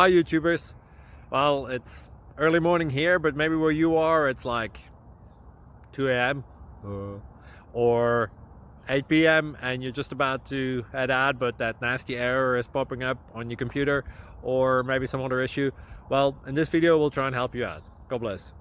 Hi YouTubers. Well, it's early morning here, but maybe where you are it's like 2 a.m. or 8 p.m. and you're just about to head out, but that nasty error is popping up on your computer, or maybe some other issue. Well, in this video we'll try and help you out. God bless.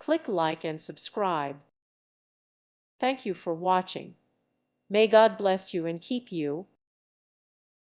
Click like and subscribe. Thank you for watching. May God bless you and keep you.